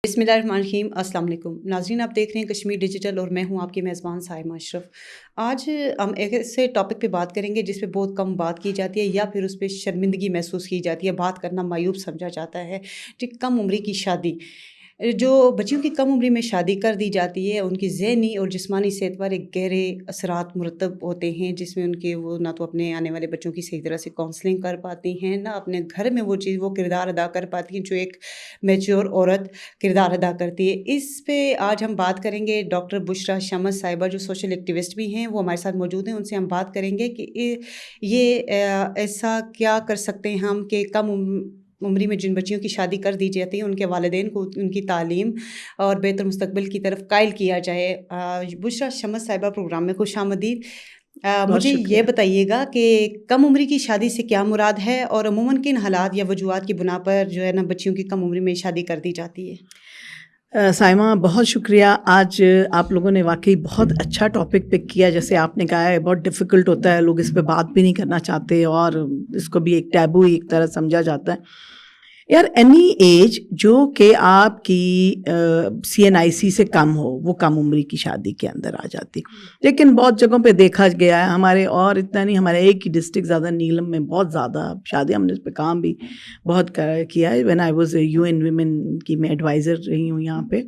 بسم اللہ الرحمن الرحیم. السلام علیکم ناظرین, آپ دیکھ رہے ہیں کشمیر ڈیجیٹل اور میں ہوں آپ کی میزبان سائمہ اشرف. آج ہم ایک ایسے ٹاپک پہ بات کریں گے جس پہ بہت کم بات کی جاتی ہے یا پھر اس پہ شرمندگی محسوس کی جاتی ہے, بات کرنا معیوب سمجھا جاتا ہے. کم عمری کی شادی. جو بچیوں کی کم عمری میں شادی کر دی جاتی ہے, ان کی ذہنی اور جسمانی صحت پر ایک گہرے اثرات مرتب ہوتے ہیں, جس میں ان کے وہ نہ تو اپنے آنے والے بچوں کی صحیح طرح سے کاؤنسلنگ کر پاتی ہیں, نہ اپنے گھر میں وہ کردار ادا کر پاتی ہیں جو ایک میچور عورت کردار ادا کرتی ہے. اس پہ آج ہم بات کریں گے. ڈاکٹر بشریٰ شمس صاحبہ جو سوشل ایکٹیوسٹ بھی ہیں, وہ ہمارے ساتھ موجود ہیں. ان سے ہم بات کریں گے کہ یہ ایسا کیا کر سکتے ہیں ہم کہ کم عمری میں جن بچیوں کی شادی کر دی جاتی ہے ان کے والدین کو ان کی تعلیم اور بہتر مستقبل کی طرف قائل کیا جائے. بشریٰ شمس صاحبہ پروگرام میں خوش آمدید. بہت مجھے شکریہ. یہ بتائیے گا کہ کم عمری کی شادی سے کیا مراد ہے, اور عموماً کن حالات یا وجوہات کی بنا پر جو ہے نا بچیوں کی کم عمری میں شادی کر دی جاتی ہے؟ سائمہ بہت شکریہ. آج آپ لوگوں نے واقعی بہت اچھا ٹاپک پک کیا. جیسے آپ نے کہا ہے بہت ڈیفیکلٹ ہوتا ہے, لوگ اس پہ بات بھی نہیں کرنا چاہتے اور اس کو بھی ایک ٹیبو ایک طرح سمجھا جاتا ہے. یار اینی ایج جو کہ آپ کی CNIC سے کم ہو وہ کم عمری کی شادی کے اندر آ جاتی. لیکن بہت جگہوں پہ دیکھا گیا ہے, ہمارے اور اتنا نہیں, ہمارے ایک ہی ڈسٹرکٹ زیادہ نیلم میں بہت زیادہ شادی, ہم نے اس پہ کام بھی بہت کیا ہے. When I was UN women کی میں ایڈوائزر رہی ہوں یہاں پہ.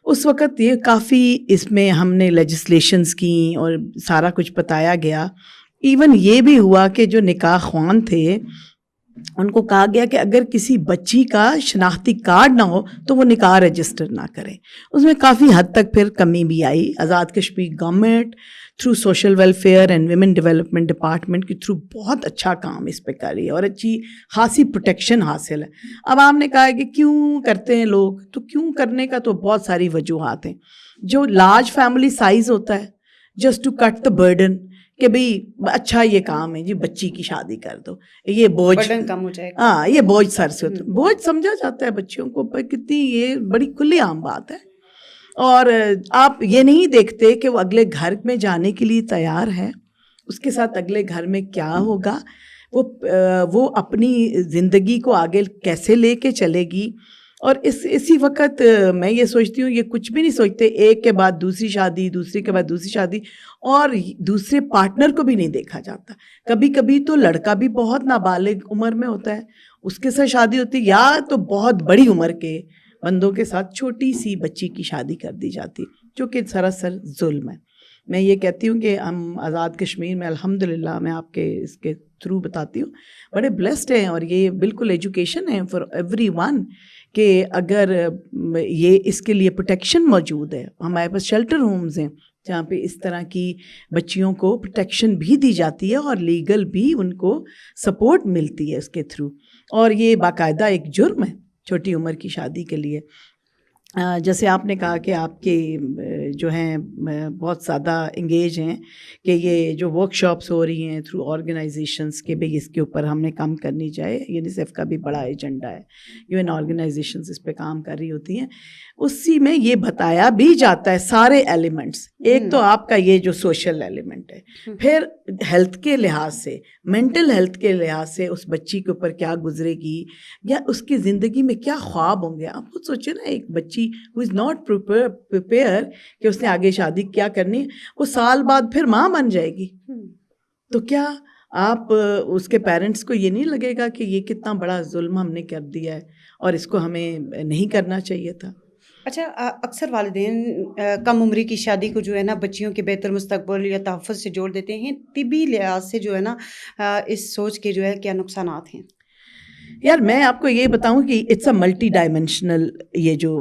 اس وقت یہ کافی اس میں ہم نے لیجسلیشنز کی اور سارا کچھ بتایا گیا. ایون یہ بھی ہوا کہ جو نکاح خوان تھے ان کو کہا گیا کہ اگر کسی بچی کا شناختی کارڈ نہ ہو تو وہ نکاح رجسٹر نہ کریں. اس میں کافی حد تک پھر کمی بھی آئی. Azad Kashmir government through social welfare and women development department کے تھرو بہت اچھا کام اس پہ کر رہی ہے اور اچھی خاصی پروٹیکشن حاصل ہے. اب آپ نے کہا ہے کہ کیوں کرتے ہیں لوگ, تو کیوں کرنے کا تو بہت ساری وجوہات ہیں. جو لارج فیملی سائز ہوتا ہے, just to cut the burden, کہ بھئی اچھا یہ کام ہے جی بچی کی شادی کر دو, یہ بوجھ کم ہو جائے گا. ہاں یہ بوجھ سر سے ہوتا ہے. بوجھ سمجھا جاتا ہے بچیوں کو, کتنی یہ بڑی کھلی عام بات ہے. اور آپ یہ نہیں دیکھتے کہ وہ اگلے گھر میں جانے کے لیے تیار ہے, اس کے ساتھ اگلے گھر میں کیا ہوگا, وہ اپنی زندگی کو آگے کیسے لے کے چلے گی. اور اسی وقت میں یہ سوچتی ہوں, یہ کچھ بھی نہیں سوچتے, ایک کے بعد دوسری شادی, دوسری کے بعد دوسری شادی, اور دوسرے پارٹنر کو بھی نہیں دیکھا جاتا. کبھی کبھی تو لڑکا بھی بہت نابالغ عمر میں ہوتا ہے, اس کے ساتھ شادی ہوتی, یا تو بہت بڑی عمر کے بندوں کے ساتھ چھوٹی سی بچی کی شادی کر دی جاتی, جو کہ سراسر ظلم ہے. میں یہ کہتی ہوں کہ ہم آزاد کشمیر میں الحمدللہ, میں آپ کے اس کے تھرو بتاتی ہوں, بڑے بلیسڈ ہیں. اور یہ بالکل ایجوکیشن ہے فار ایوری ون, کہ اگر یہ اس کے لیے پروٹیکشن موجود ہے. ہمارے پاس شیلٹر ہومز ہیں جہاں پہ اس طرح کی بچیوں کو پروٹیکشن بھی دی جاتی ہے اور لیگل بھی ان کو سپورٹ ملتی ہے اس کے تھرو. اور یہ باقاعدہ ایک جرم ہے چھوٹی عمر کی شادی کے لیے. جیسے آپ نے کہا کہ آپ کے جو ہیں بہت زیادہ انگیج ہیں کہ یہ جو ورک شاپس ہو رہی ہیں تھرو آرگنائزیشنس کے بھئی اس کے اوپر ہم نے کام کرنی چاہیے. یونیسیف کا بھی بڑا ایجنڈا ہے, UN آرگنائزیشنس اس پہ کام کر رہی ہوتی ہیں. اسی میں یہ بتایا بھی جاتا ہے سارے ایلیمنٹس. ایک تو آپ کا یہ جو سوشل ایلیمنٹ ہے, پھر ہیلتھ کے لحاظ سے, مینٹل ہیلتھ کے لحاظ سے اس بچی کے اوپر کیا گزرے گی, یا اس کی زندگی میں کیا خواب ہوں گے. آپ خود سوچیں نا, ایک بچی who is not prepare کہ اس نے آگے شادی کیا کرنی, وہ سال بعد پھر ماں بن جائے گی, تو کیا آپ اس کے پیرنٹس کو یہ نہیں لگے گا کہ یہ کتنا بڑا ظلم ہم نے کر دیا ہے اور اس کو ہمیں نہیں کرنا چاہیے تھا. اچھا, اکثر والدین کم عمری کی شادی کو جو ہے نا بچیوں کے بہتر مستقبل یا تحفظ سے جوڑ دیتے ہیں. طبی لحاظ سے جو ہے نا اس سوچ کے جو ہے کیا نقصانات ہیں؟ یار میں آپ کو یہ بتاؤں کہ اٹس اے ملٹی ڈائمینشنل, یہ جو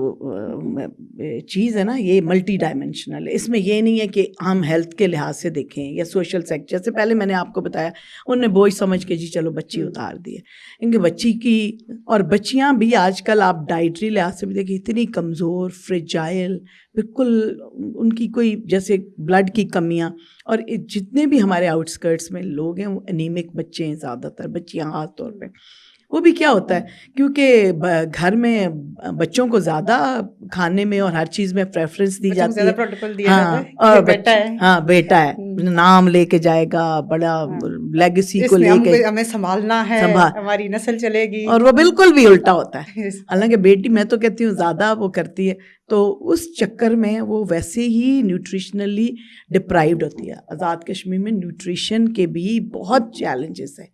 چیز ہے نا یہ ملٹی ڈائمینشنل ہے. اس میں یہ نہیں ہے کہ ہم ہیلتھ کے لحاظ سے دیکھیں یا سوشل سیکٹر. جیسے پہلے میں نے آپ کو بتایا, انہوں نے بوجھ سمجھ کے جی چلو بچی اتار دی ہے, کیونکہ بچی کی, اور بچیاں بھی آج کل آپ ڈائٹری لحاظ سے بھی دیکھیں اتنی کمزور, فریجائل, بالکل ان کی کوئی جیسے بلڈ کی کمیاں. اور جتنے بھی ہمارے آؤٹ اسکرٹس میں لوگ ہیں وہ انیمک بچے ہیں, زیادہ تر بچیاں خاص طور پہ. وہ بھی کیا ہوتا ہے کیونکہ گھر میں بچوں کو زیادہ کھانے میں اور ہر چیز میں پریفرنس دی جاتی ہے. پروٹوکول دیا جاتا ہاں ہے اور بیٹا ہے. ہاں بیٹا ہے, نام لے کے جائے گا, بڑا لیگیسی کو لے کے ہمیں سنبھالنا ہے, ہماری نسل چلے گی. اور وہ بالکل بھی الٹا ہوتا ہے. حالانکہ بیٹی میں تو کہتی ہوں زیادہ وہ کرتی ہے, تو اس چکر میں وہ ویسے ہی نیوٹریشنلی ڈپرائیوڈ ہوتی ہے. آزاد کشمیر میں نیوٹریشن کے بھی بہت چیلنجز ہیں.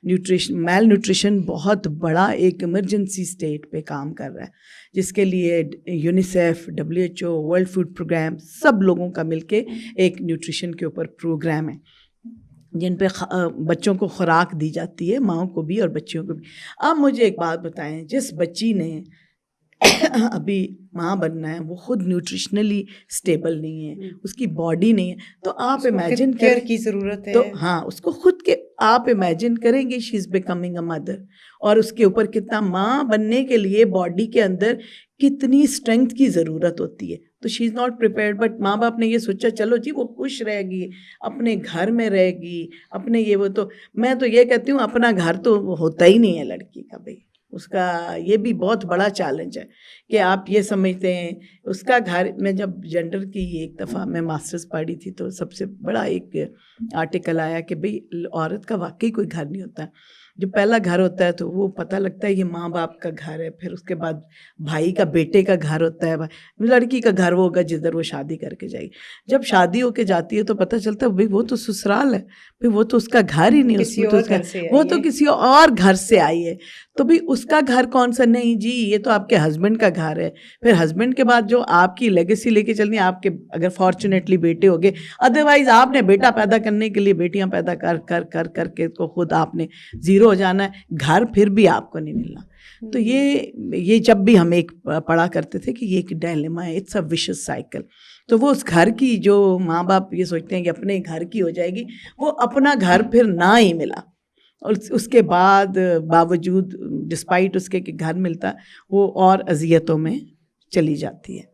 میل نیوٹریشن بہت بڑا ایک ایمرجنسی اسٹیٹ پہ کام کر رہا ہے, جس کے لیے UNICEF, WHO, World Food Programme, سب لوگوں کا مل کے ایک نیوٹریشن کے اوپر پروگرام ہے جن پہ بچوں کو خوراک دی جاتی ہے, ماؤں کو بھی اور بچیوں کو بھی. اب مجھے ایک بات بتائیں, جس بچی نے ابھی ماں بننا ہے وہ خود نیوٹریشنلی اسٹیبل نہیں ہے, اس کی باڈی نہیں ہے, تو آپ امیجن کیئر کی ضرورت ہے. تو ہاں اس کو خود کے آپ امیجن کریں گے شی از بیکمنگ اے مدر, اور اس کے اوپر کتنا ماں بننے کے لیے باڈی کے اندر کتنی اسٹرینتھ کی ضرورت ہوتی ہے. تو شی از ناٹ پریپیئرڈ. بٹ ماں باپ نے یہ سوچا چلو جی وہ خوش رہے گی, اپنے گھر میں رہے گی, اپنے یہ وہ. تو میں تو یہ کہتی ہوں اپنا گھر تو ہوتا ہی نہیں ہے لڑکی کا بھائی. اس کا یہ بھی بہت بڑا چیلنج ہے کہ آپ یہ سمجھتے ہیں اس کا گھر. میں جب جینڈر کی ایک دفعہ میں ماسٹرز پڑھی تھی تو سب سے بڑا ایک آرٹیکل آیا کہ بھئی عورت کا واقعی کوئی گھر نہیں ہوتا. جو پہلا گھر ہوتا ہے تو وہ پتہ لگتا ہے یہ ماں باپ کا گھر ہے, پھر اس کے بعد بھائی کا بیٹے کا گھر ہوتا ہے, لڑکی کا گھر وہ ہوگا جدھر وہ شادی کر کے جائے گی. جب شادی ہو کے جاتی ہے تو پتہ چلتا ہے بھئی وہ تو سسرال ہے, پھر وہ تو اس کا گھر ہی نہیں, وہ تو کسی اور گھر سے آئی ہے. تو بھئی اس کا گھر کون سا؟ نہیں جی یہ تو آپ کے ہسبینڈ کا گھر ہے. پھر ہسبینڈ کے بعد جو آپ کی لیگیسی لے کے چلنی ہے, آپ کے اگر فارچونیٹلی بیٹے ہو گئے, ادروائز آپ نے بیٹا پیدا کرنے کے لیے بیٹیاں پیدا کر کے تو خود آپ نے زیرو ہو جانا ہے, گھر پھر بھی آپ کو نہیں ملنا. تو یہ جب بھی ہم ایک پڑھا کرتے تھے کہ یہ ایک ڈائلیما ہے, اٹس اے وشس سائیکل. تو وہ اس گھر کی جو ماں باپ یہ سوچتے ہیں کہ اپنے گھر کی ہو جائے گی, وہ اپنا گھر پھر نہ ہی ملا, اور اس کے بعد باوجود ڈسپائٹ اس کے کہ گھر ملتا وہ اور اذیتوں میں چلی جاتی ہے.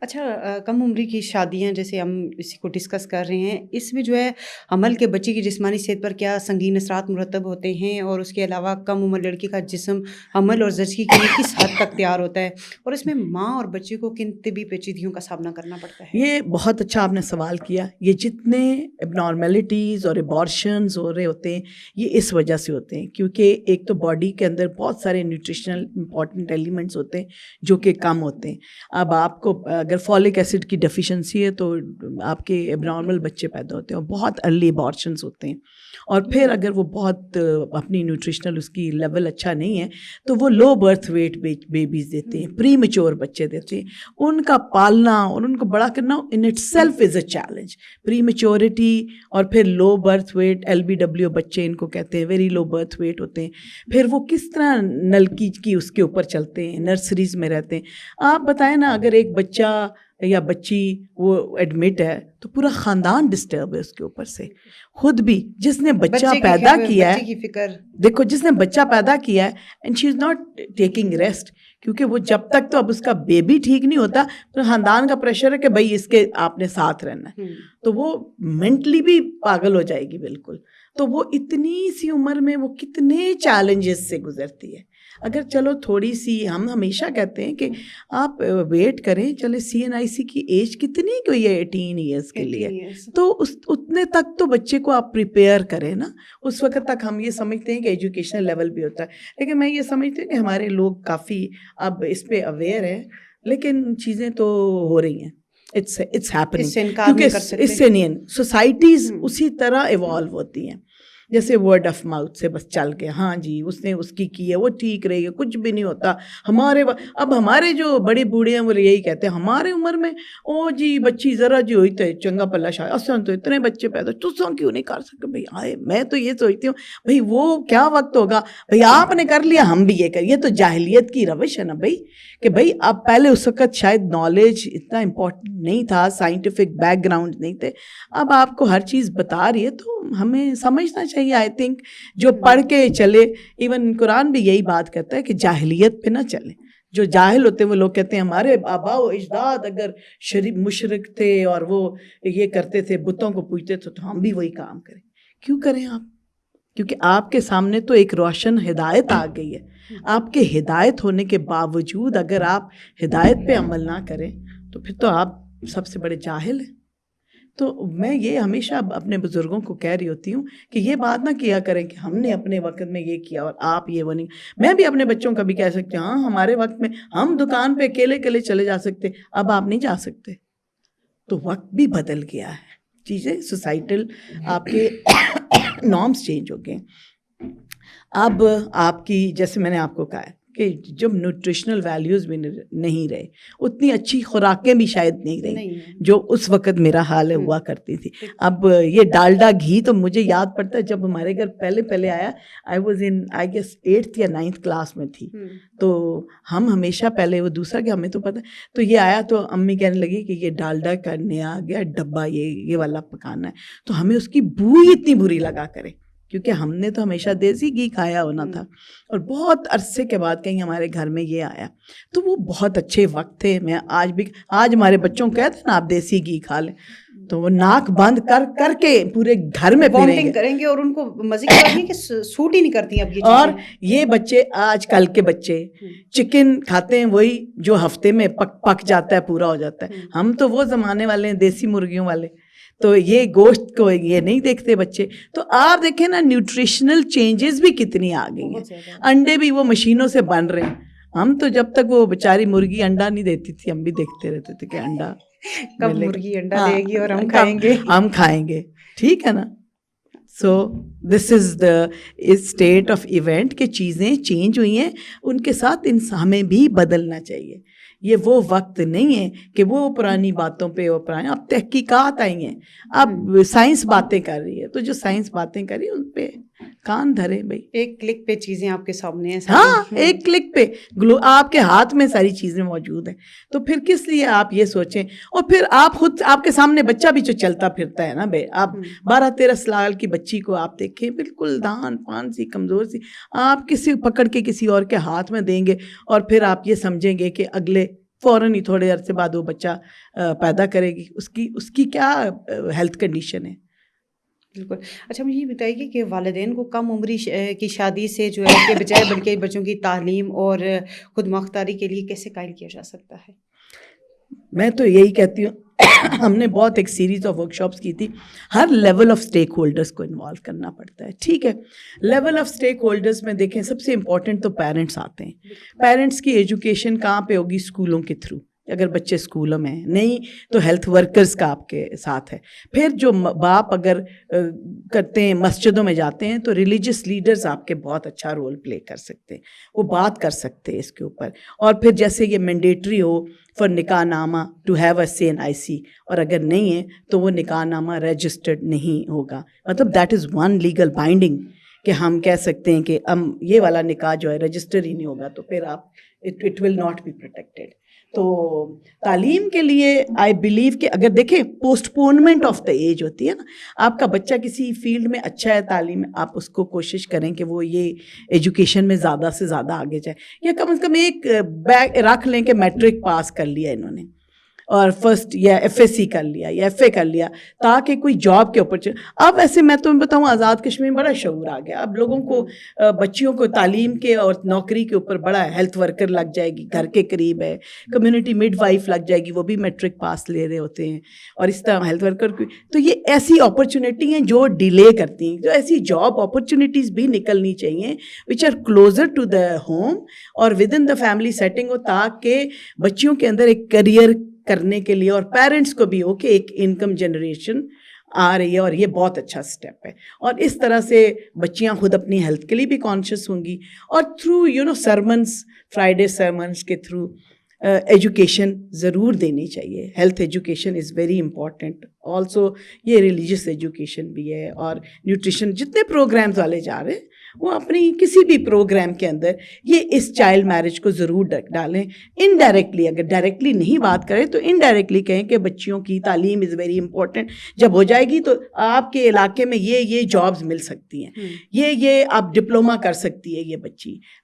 اچھا, کم عمری کی شادیاں جیسے ہم اسی کو ڈسکس کر رہے ہیں, اس میں جو ہے حمل کے بچے کی جسمانی صحت پر کیا سنگین اثرات مرتب ہوتے ہیں, اور اس کے علاوہ کم عمر لڑکی کا جسم حمل اور زچگی کے لیے کس حد تک تیار ہوتا ہے, اور اس میں ماں اور بچے کو کن طبی پیچیدگیوں کا سامنا کرنا پڑتا ہے؟ یہ بہت اچھا آپ نے سوال کیا. یہ جتنے ابنارمیلٹیز اور ایبارشنز ہو رہے ہوتے ہیں یہ اس وجہ سے ہوتے ہیں کیونکہ ایک تو باڈی کے اندر بہت سارے نیوٹریشنل امپورٹنٹ ایلیمنٹس ہوتے ہیں جو کہ کم ہوتے ہیں. اب آپ کو اگر فولک ایسڈ کی ڈیفیشنسی ہے تو آپ کے اب نارمل بچے پیدا ہوتے ہیں اور بہت ارلی ایبارشنس ہوتے ہیں. اور پھر اگر وہ بہت اپنی نیوٹریشنل اس کی لیول اچھا نہیں ہے تو وہ لو برتھ ویٹ بیبیز دیتے ہیں, پری میچور بچے دیتے ہیں. ان کا پالنا اور ان کو بڑا کرنا in itself is a challenge. Pre maturity اور پھر لو برتھ ویٹ, LBW بچے ان کو کہتے ہیں, ویری لو برتھ ویٹ ہوتے ہیں. پھر وہ کس طرح نلکی کی اس کے اوپر چلتے ہیں, نرسریز میں رہتے ہیں. آپ بتائیں نا اگر ایک بچہ یا بچی وہ ایڈمٹ ہے تو پورا خاندان ڈسٹرب ہے اس کے اوپر سے. خود بھی جس نے بچہ پیدا کیا ہے, دیکھو جس نے بچہ پیدا کیا ہے and she is not taking rest, کیونکہ وہ جب تک تو اب اس کا بیبی ٹھیک نہیں ہوتا تو خاندان کا پریشر ہے کہ بھائی اس کے آپ نے ساتھ رہنا ہے, تو وہ مینٹلی بھی پاگل ہو جائے گی بالکل. تو وہ اتنی سی عمر میں وہ کتنے چیلنجز سے گزرتی ہے. اگر چلو تھوڑی سی, ہم ہمیشہ کہتے ہیں کہ آپ ویٹ کریں, چلے CNIC کی ایج کتنی کوئی ہے 18 ایئرس کے لیے, تو اتنے تک تو بچے کو آپ پریپیئر کریں نا. اس وقت تک ہم یہ سمجھتے ہیں کہ ایجوکیشنل لیول بھی ہوتا ہے, لیکن میں یہ سمجھتی ہوں کہ ہمارے لوگ کافی اب اس پہ اویئر ہیں, لیکن چیزیں تو ہو رہی ہیں. It's happening, کیونکہ اس سے نہیں, سوسائٹیز اسی طرح ایوالو ہوتی ہیں. جیسے ورڈ آف ماؤتھ سے بس چل کے, ہاں جی اس نے اس کی ہے وہ ٹھیک رہی ہے, کچھ بھی نہیں ہوتا. اب ہمارے جو بڑے بوڑھے ہیں وہ یہی کہتے ہیں ہمارے عمر میں او جی بچی ذرا جی ہوئی تو چنگا پلا شاید اساں تو اتنے بچے پیدا, تساں کیوں نہیں کر سکتے بھائی. آئے میں تو یہ سوچتی ہوں بھائی وہ کیا وقت ہوگا بھائی آپ نے کر لیا ہم بھی یہ کر. یہ تو جاہلیت کی روش ہے نا بھائی, کہ بھائی اب پہلے اس وقت شاید نالج اتنا امپورٹنٹ نہیں تھا, سائنٹیفک بیک گراؤنڈ نہیں تھے. اب آپ کو ہر چیز بتا رہی ہے تو ہمیں سمجھنا چاہیے. آئی تھنک جو پڑھ کے چلے, ایون قرآن بھی یہی بات کرتا ہے کہ جاہلیت پہ نہ چلیں. جو جاہل ہوتے ہیں وہ لوگ کہتے ہیں ہمارے آبا و اجداد اگر مشرک تھے اور وہ یہ کرتے تھے بتوں کو پوجتے تھے تو ہم بھی وہی کام کریں. کیوں کریں آپ؟ کیونکہ آپ کے سامنے تو ایک روشن ہدایت آ گئی ہے. آپ کے ہدایت ہونے کے باوجود اگر آپ ہدایت پہ عمل نہ کریں تو پھر تو آپ سب سے بڑے جاہل ہیں. تو میں یہ ہمیشہ اپنے بزرگوں کو کہہ رہی ہوتی ہوں کہ یہ بات نہ کیا کریں کہ ہم نے اپنے وقت میں یہ کیا اور آپ یہ وہ نہیں. میں بھی اپنے بچوں کا بھی کہہ سکتی ہوں ہاں ہمارے وقت میں ہم دکان پہ اکیلے چلے جا سکتے, اب آپ نہیں جا سکتے. تو وقت بھی بدل گیا ہے, چیزیں سوسائٹل آپ کے نارمس چینج ہو گئے. اب آپ کی جیسے میں نے آپ کو کہا ہے کہ جب نیوٹریشنل ویلیوز بھی نہیں رہے, اتنی اچھی خوراکیں بھی شاید نہیں رہی جو اس وقت میرا حال ہوا کرتی تھی. اب یہ ڈالڈا گھی تو مجھے یاد پڑتا ہے جب ہمارے گھر پہلے آیا, I was in I guess 8th یا 9th کلاس میں تھی, تو ہم ہمیشہ پہلے وہ دوسرا کہ ہمیں تو پتہ, تو یہ آیا تو امی کہنے لگی کہ یہ ڈالڈا کا نیا آ گیا ڈبہ, یہ والا پکانا ہے. تو ہمیں اس کی بو ہی اتنی بری لگا کرے کیونکہ ہم نے تو ہمیشہ دیسی گھی کھایا ہونا تھا, اور بہت عرصے کے بعد کہیں ہمارے گھر میں یہ آیا. تو وہ بہت اچھے وقت تھے. میں آج ہمارے بچوں کو کہتے ہیں نا آپ دیسی گھی کھا لیں, تو وہ ناک بند کر کے پورے گھر میں وامٹنگ کریں گے, اور ان کو مزے کی بات یہ کہ سوٹ ہی نہیں کرتی اب یہ چیزیں. اور یہ بچے آج کل کے بچے چکن کھاتے ہیں وہی جو ہفتے میں پک جاتا ہے, پورا ہو جاتا ہے. ہم تو وہ زمانے والے ہیں دیسی مرغیوں والے, تو یہ گوشت کو یہ نہیں دیکھتے بچے. تو آپ دیکھیں نا نیوٹریشنل چینجز بھی کتنی آ گئی ہیں. انڈے بھی وہ مشینوں سے بن رہے ہیں. ہم تو جب تک وہ بیچاری مرغی انڈا نہیں دیتی تھی ہم بھی دیکھتے رہتے تھے کہ انڈا کب مرغی انڈا دے گی اور ہم کھائیں گے. ٹھیک ہے نا. سو دس از دا اسٹیٹ آف ایونٹ کہ چیزیں چینج ہوئی ہیں, ان کے ساتھ ہمیں بھی بدلنا چاہیے. یہ وہ وقت نہیں ہے کہ وہ پرانی باتوں پہ وہ پرانی, اب تحقیقات آئی ہیں, اب سائنس باتیں کر رہی ہے, تو جو سائنس باتیں کر رہی ہے ان پہ کان دھرے بھائی. ایک کلک پہ چیزیں آپ کے سامنے ہیں. ہاں ایک کلک پہ آپ کے ہاتھ میں ساری چیزیں موجود ہیں. تو پھر کس لیے آپ یہ سوچیں, اور پھر آپ خود آپ کے سامنے بچہ بھی جو چلتا پھرتا ہے نا بھائی, آپ 12-13 سال کی بچی کو آپ دیکھیں بالکل دان پان سی کمزور سی, آپ کسی پکڑ کے کسی اور کے ہاتھ میں دیں گے اور پھر آپ یہ سمجھیں گے کہ اگلے فوراً ہی تھوڑے عرصے بعد وہ بچہ پیدا کرے گی, اس کی کیا ہیلتھ کنڈیشن ہے. بالکل. اچھا مجھے یہ بتائیے کہ والدین کو کم عمری کی شادی سے جو ہے کہ بجائے بلکہ بچوں کی تعلیم اور خود مختاری کے لیے کیسے قائل کیا جا سکتا ہے؟ میں تو یہی کہتی ہوں, ہم نے بہت ایک سیریز آف ورک شاپس کی تھی. ہر لیول آف اسٹیک ہولڈرس کو انوالو کرنا پڑتا ہے. ٹھیک ہے, لیول آف اسٹیک ہولڈرس میں دیکھیں سب سے امپورٹنٹ تو پیرنٹس آتے ہیں. پیرنٹس کی ایجوکیشن کہاں پہ ہوگی؟ اسکولوں کے تھرو. اگر بچے اسکولوں میں ہیں, نہیں تو ہیلتھ ورکرز کا آپ کے ساتھ ہے. پھر جو باپ اگر کرتے ہیں مسجدوں میں جاتے ہیں تو ریلیجس لیڈرز آپ کے بہت اچھا رول پلے کر سکتے ہیں, وہ بات کر سکتے ہیں اس کے اوپر. اور پھر جیسے یہ مینڈیٹری ہو فار نکاح نامہ to have a C N I C, اور اگر نہیں ہے تو وہ نکاح نامہ رجسٹرڈ نہیں ہوگا. مطلب that is one legal binding کہ ہم کہہ سکتے ہیں کہ یہ والا نکاح جو ہے رجسٹر ہی نہیں ہوگا, تو پھر آپ it will not be protected. تو تعلیم کے لیے آئی بلیو کہ اگر دیکھیں postponement of the age ہوتی ہے نا, آپ کا بچہ کسی فیلڈ میں اچھا ہے تعلیم میں, آپ اس کو کوشش کریں کہ وہ یہ ایجوکیشن میں زیادہ سے زیادہ آگے جائے, یا کم از کم ایک بیگ رکھ لیں کہ میٹرک پاس کر لیا انہوں نے اور فرسٹ یا ایف ایس سی کر لیا یا ایف اے کر لیا, تاکہ کوئی جاب کے اوپر اب ایسے میں تمہیں بتاؤں آزاد کشمیر میں بڑا شعور آ گیا. اب لوگوں کو بچیوں کو تعلیم کے اور نوکری کے اوپر بڑا ہیلتھ ورکر لگ جائے گی, گھر کے قریب ہے, کمیونٹی مڈ وائف لگ جائے گی, وہ بھی میٹرک پاس لے رہے ہوتے ہیں, اور اس طرح ہیلتھ ورکر کی. تو یہ ایسی اپرچونیٹی ہیں جو ڈیلے کرتی ہیں. جو ایسی جاب اپرچونیٹیز بھی نکلنی چاہیے which are closer to the home اور within the family setting ہو, تاکہ بچیوں کے اندر ایک کریئر کرنے کے لیے اور پیرنٹس کو بھی ہو کہ ایک انکم جنریشن آ رہی ہے, اور یہ بہت اچھا سٹیپ ہے. اور اس طرح سے بچیاں خود اپنی ہیلتھ کے لیے بھی کانشیس ہوں گی, اور تھرو سرمنس, فرائیڈے سرمنس کے تھرو ایجوکیشن ضرور دینی چاہیے. Health education is very important. Also یہ ریلیجیس ایجوکیشن بھی ہے, اور نیوٹریشن جتنے پروگرامز والے جا رہے ہیں وہ اپنی کسی بھی پروگرام کے اندر یہ اس چائلڈ میرج کو ضرور ڈالیں. انڈائریکٹلی, اگر ڈائریکٹلی نہیں بات کریں تو انڈائریکٹلی کہیں کہ بچیوں کی تعلیم از ویری امپورٹنٹ. جب ہو جائے گی تو آپ کے علاقے میں یہ جابز مل سکتی ہیں, یہ آپ ڈپلوما کر سکتی ہے یہ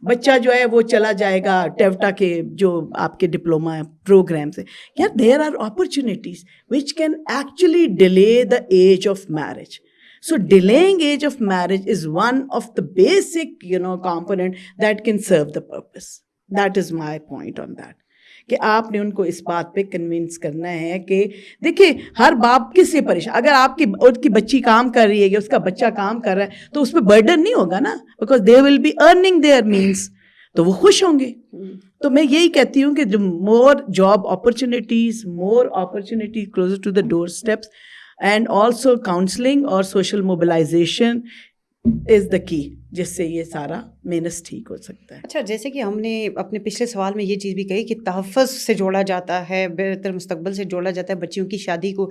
بچہ جو ہے وہ چلا جائے گا ٹیوٹا کے جو آپ کے ڈپلوما پروگرامس ہیں. یار there are opportunities which can actually delay the age of marriage. So delaying age of marriage is one of the basic, component that can serve the purpose. That is my point on that. کہ آپ نے ان کو اس بات پہ convince کرنا ہے کہ دیکھیں ہر باپ کس سے پریشان, اگر آپ کی بچی کام کر رہی ہے یا اس کا بچہ کام کر رہا ہے تو اس پہ برڈن نہیں ہوگا نا, because they will be earning their means, تو وہ خوش ہوں گے. تو میں یہی کہتی ہوں کہ جو more job opportunities closer to the doorsteps, and also counselling اور social mobilization is the key, جس سے یہ سارا مینس ٹھیک ہو سکتا ہے. اچھا, جیسے کہ ہم نے اپنے پچھلے سوال میں یہ چیز بھی کہی کہ تحفظ سے جوڑا جاتا ہے, بہتر مستقبل سے جوڑا جاتا ہے بچیوں کی شادی کو,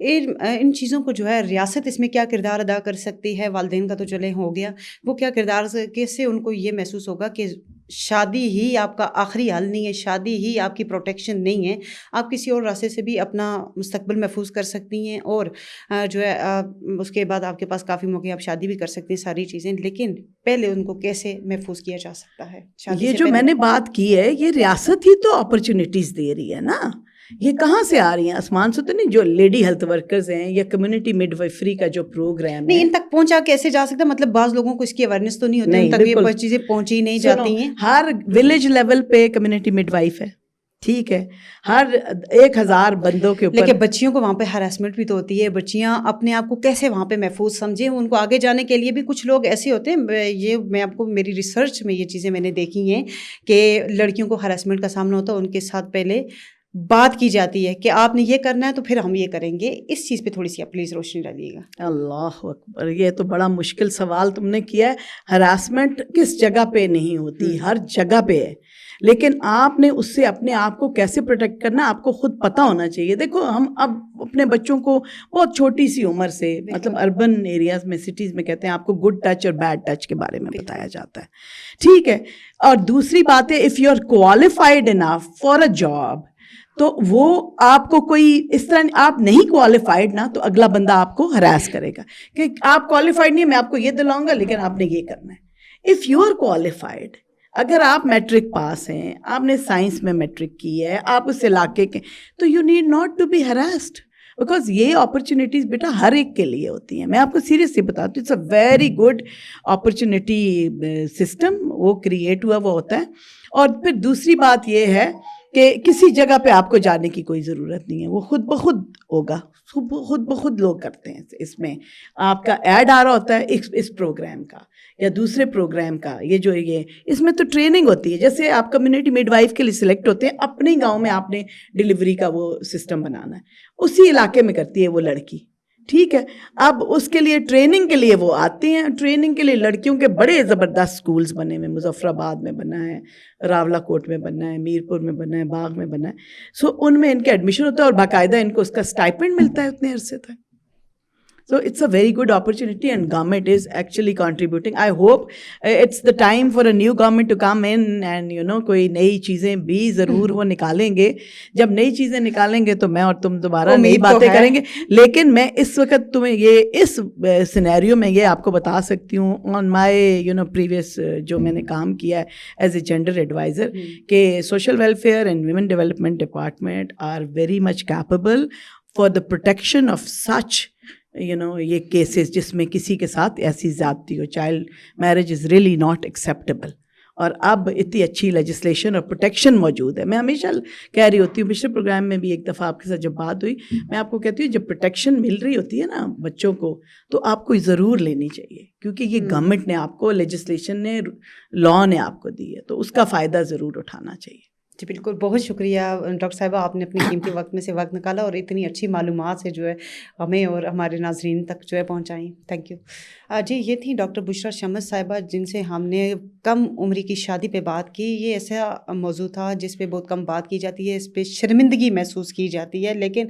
ان چیزوں کو جو ہے ریاست اس میں کیا کردار ادا کر سکتی ہے؟ والدین کا تو چلے ہو گیا, وہ کیا کردار کیسے ان کو یہ محسوس ہوگا کہ شادی ہی آپ کا آخری حل نہیں ہے, شادی ہی آپ کی پروٹیکشن نہیں ہے, آپ کسی اور راستے سے بھی اپنا مستقبل محفوظ کر سکتی ہیں, اور جو ہے اس کے بعد آپ کے پاس کافی موقع, آپ شادی بھی کر سکتی ہیں, ساری چیزیں, لیکن پہلے ان کو کیسے محفوظ کیا جا سکتا ہے؟ یہ جو میں نے بات کی ہے, یہ ریاست ہی تو اپرچونیٹیز دے رہی ہے نا, یہ کہاں سے آ رہی ہیں؟ آسمان سے تو نہیں. جو لیڈی ہیلتھ ورکرز ہیں یا کمیونٹی مڈ وائفری کا جو پروگرام نہیں, ان تک پہنچا کیسے جا سکتا ہے؟ مطلب بعض لوگوں کو اس کی اویئرنیس تو نہیں ہوتی, ان تک یہ چیزیں پہنچی نہیں جاتی ہیں. ہر ولیج لیول پہ کمیونٹی مڈ وائف ہے, ٹھیک ہے, ہر 1000 بندوں کے اوپر. لیکن بچیوں کو وہاں پہ ہراسمنٹ بھی تو ہوتی ہے, بچیاں اپنے آپ کو کیسے وہاں پہ محفوظ سمجھیں؟ ان کو آگے جانے کے لیے بھی کچھ لوگ ایسے ہوتے ہیں, یہ میں آپ کو میری ریسرچ میں یہ چیزیں میں نے دیکھی ہیں کہ لڑکیوں کو ہراسمنٹ کا سامنا ہوتا ہے, ان کے ساتھ پہلے بات کی جاتی ہے کہ آپ نے یہ کرنا ہے تو پھر ہم یہ کریں گے. اس چیز پہ تھوڑی سی آپ پلیز روشنی ڈالیے گا. اللہ اکبر, یہ تو بڑا مشکل سوال تم نے کیا ہے. ہراسمنٹ کس جگہ پہ نہیں ہوتی؟ ہر جگہ پہ ہے, لیکن آپ نے اس سے اپنے آپ کو کیسے پروٹیکٹ کرنا آپ کو خود پتہ ہونا چاہیے. دیکھو ہم اب اپنے بچوں کو بہت چھوٹی سی عمر سے, مطلب اربن ایریاز میں, سٹیز میں کہتے ہیں آپ کو گڈ ٹچ اور بیڈ ٹچ کے بارے میں بتایا جاتا ہے, ٹھیک ہے. اور دوسری بات ہے, if you are qualified enough for a job, تو وہ آپ کو کوئی اس طرح, آپ نہیں کوالیفائڈ نا, تو اگلا بندہ آپ کو ہراس کرے گا کہ آپ کوالیفائڈ نہیں, میں آپ کو یہ دلاؤں گا لیکن آپ نے یہ کرنا ہے. اف یو آر کوالیفائڈ, اگر آپ میٹرک پاس ہیں, آپ نے سائنس میں میٹرک کی ہے, آپ اس علاقے کے, تو you need not to be harassed, because یہ اپرچونیٹیز بیٹا ہر ایک کے لیے ہوتی ہیں. میں آپ کو سیریسلی بتاتی ہوں, it's a very good opportunity system وہ کریٹ ہوا وہ ہوتا ہے. اور پھر دوسری بات یہ ہے کہ کسی جگہ پہ آپ کو جانے کی کوئی ضرورت نہیں ہے, وہ خود بخود ہوگا, خود بخود لوگ کرتے ہیں. اس میں آپ کا ایڈ آ رہا ہوتا ہے اس پروگرام کا یا دوسرے پروگرام کا, یہ اس میں تو ٹریننگ ہوتی ہے. جیسے آپ کمیونٹی مڈ وائف کے لیے سلیکٹ ہوتے ہیں, اپنے گاؤں میں آپ نے ڈلیوری کا وہ سسٹم بنانا ہے, اسی علاقے میں کرتی ہے وہ لڑکی, ٹھیک ہے. اب اس کے لیے ٹریننگ کے لیے وہ آتے ہیں, ٹریننگ کے لیے لڑکیوں کے بڑے زبردست اسکولز بنے ہوئے, مظفر آباد میں بنا ہے, راولا کوٹ میں بنا ہے, میرپور میں بنا ہے, باغ میں بنا ہے. سو ان میں ان کے ایڈمیشن ہوتا ہے اور باقاعدہ ان کو اس کا اسٹائپنڈ ملتا ہے اتنے عرصے تک. So it's a very good opportunity and government is actually contributing. I hope it's the time for a new government to come in and کوئی نئی چیزیں بھی ضرور وہ نکالیں گے. جب نئی چیزیں نکالیں گے تو میں اور تم دوبارہ نئی باتیں کریں گے. لیکن میں اس وقت تمہیں یہ اس سینیریو میں یہ آپ کو بتا سکتی ہوں آن مائی پریویس جو میں نے کام کیا ہے ایز اے جینڈر ایڈوائزر, کہ social welfare and women development department are very much capable for the protection of such یہ کیسز جس میں کسی کے ساتھ ایسی زیادتی ہو. Child marriage is really not acceptable, اور اب اتنی اچھی لیجسلیشن اور پروٹیکشن موجود ہے. میں ہمیشہ کہہ رہی ہوتی ہوں, پچھلے پروگرام میں بھی ایک دفعہ آپ کے ساتھ جب بات ہوئی, میں آپ کو کہتی ہوں جب پروٹیکشن مل رہی ہوتی ہے نا بچوں کو, تو آپ کو ضرور لینی چاہیے, کیونکہ یہ گورنمنٹ نے آپ کو, لیجسلیشن نے, لا نے آپ کو دی ہے, تو اس کا فائدہ ضرور اٹھانا چاہیے. جی بالکل, بہت شکریہ ڈاکٹر صاحبہ, آپ نے اپنے قیمتی وقت میں سے وقت نکالا اور اتنی اچھی معلومات سے جو ہے ہمیں اور ہمارے ناظرین تک جو ہے پہنچائیں. Thank you. جی یہ تھیں ڈاکٹر بشریٰ شمس صاحبہ, جن سے ہم نے کم عمری کی شادی پہ بات کی. یہ ایسا موضوع تھا جس پہ بہت کم بات کی جاتی ہے, اس پہ شرمندگی محسوس کی جاتی ہے, لیکن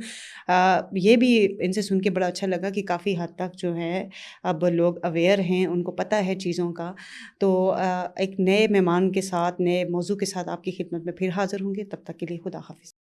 یہ بھی ان سے سن کے بڑا اچھا لگا کہ کافی حد تک جو ہے اب لوگ اویئر ہیں, ان کو پتہ ہے چیزوں کا. تو ایک نئے مہمان کے ساتھ, نئے موضوع کے ساتھ آپ کی خدمت میں پھر حاضر ہوں گے. تب تک کے لیے خدا حافظ.